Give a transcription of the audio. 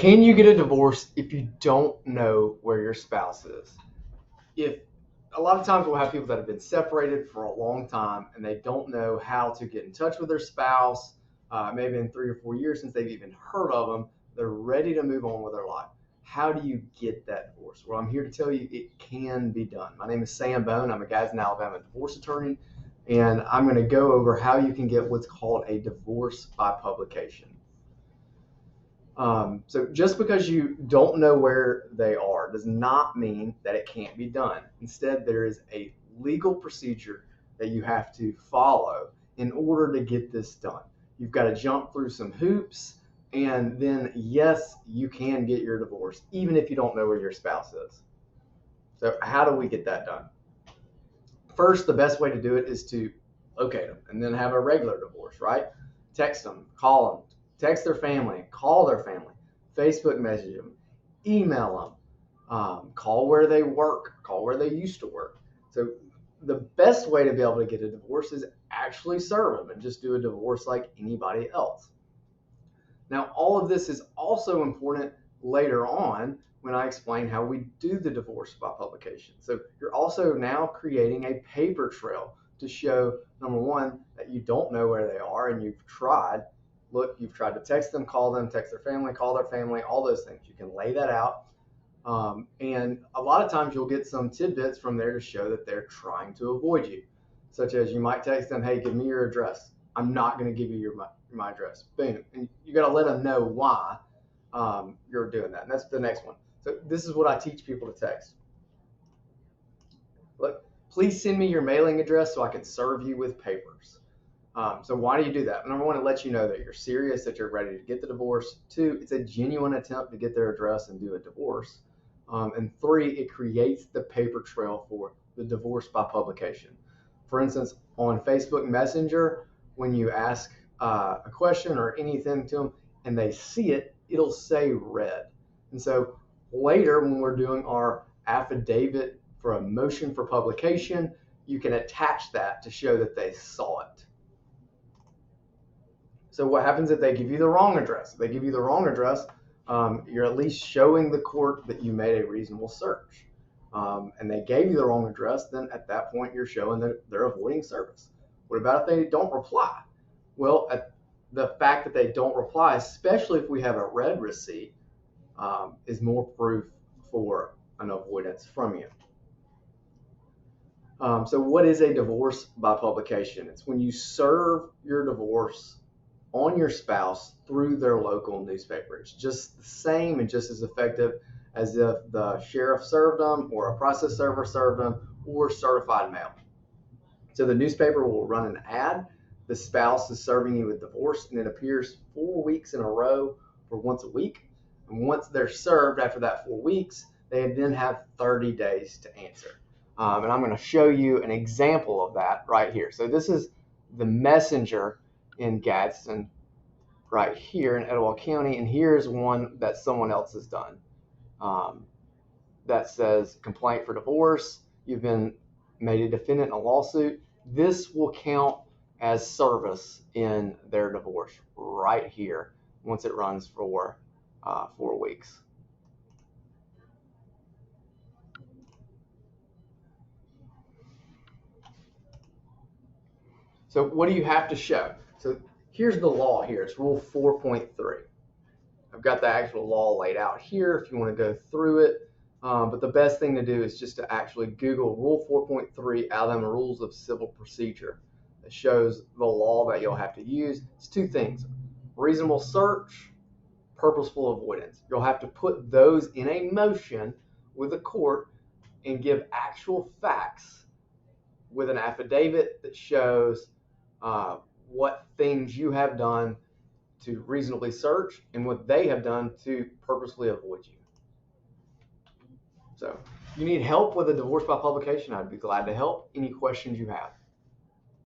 Can you get a divorce if you don't know where your spouse is? If a lot of times we'll have people that have been separated for a long time and they don't know how to get in touch with their spouse, maybe in 3 or 4 years since they've even heard of them, they're ready to move on with their life. How do you get that divorce? Well, I'm here to tell you it can be done. My name is Sam Bone. I'm a Gadsden, Alabama divorce attorney, and I'm going to go over how you can get what's called a divorce by publication. So just because you don't know where they are does not mean that it can't be done. Instead, there is a legal procedure that you have to follow in order to get this done. You've got to jump through some hoops, and then yes, you can get your divorce even if you don't know where your spouse is. So how do we get that done? First, the best way to do it is to locate them and then have a regular divorce, right? Text them, call them, text their family, call their family, Facebook message them, email them, call where they work, call where they used to work. So the best way to be able to get a divorce is actually serve them and just do a divorce like anybody else. Now, all of this is also important later on when I explain how we do the divorce by publication. So you're also now creating a paper trail to show, number one, that you don't know where they are and you've tried. Look, you've tried to text them, call them, text their family, call their family, all those things. You can lay that out. And a lot of times you'll get some tidbits from there to show that they're trying to avoid you, such as you might text them, hey, give me your address. I'm not going to give you my address. Boom. And you got to let them know why you're doing that. And that's the next one. So this is what I teach people to text. Look, please send me your mailing address so I can serve you with papers. So why do you do that? Number one, it lets you know that you're serious, that you're ready to get the divorce. Two, it's a genuine attempt to get their address and do a divorce. And three, it creates the paper trail for the divorce by publication. For instance, on Facebook Messenger, when you ask a question or anything to them and they see it, it'll say read. And so later when we're doing our affidavit for a motion for publication, you can attach that to show that they saw it. So what happens if they give you the wrong address? If they give you the wrong address, you're at least showing the court that you made a reasonable search. And they gave you the wrong address, then at that point you're showing that they're avoiding service. What about if they don't reply? Well, the fact that they don't reply, especially if we have a red receipt, is more proof for an avoidance from you. So what is a divorce by publication? It's when you serve your divorce on your spouse through their local newspaper. It's just the same and just as effective as if the sheriff served them or a process server served them or certified mail. So the newspaper will run an ad. The spouse is serving you with divorce, and it appears 4 weeks in a row for once a week. And once they're served after that 4 weeks, they then have 30 days to answer. And I'm going to show you an example of that right here. So this is the messenger in Gadsden right here in Etowah County, and here's one that someone else has done that says complaint for divorce, you've been made a defendant in a lawsuit. This will count as service in their divorce right here once it runs for 4 weeks. So what do you have to show? So here's the law here. It's Rule 4.3. I've got the actual law laid out here if you want to go through it. But the best thing to do is just to actually Google Rule 4.3 Alabama Rules of Civil Procedure. It shows the law that you'll have to use. It's two things: reasonable search, purposeful avoidance. You'll have to put those in a motion with the court and give actual facts with an affidavit that shows what things you have done to reasonably search and what they have done to purposely avoid you. So if you need help with a divorce by publication, I'd be glad to help. Any questions you have?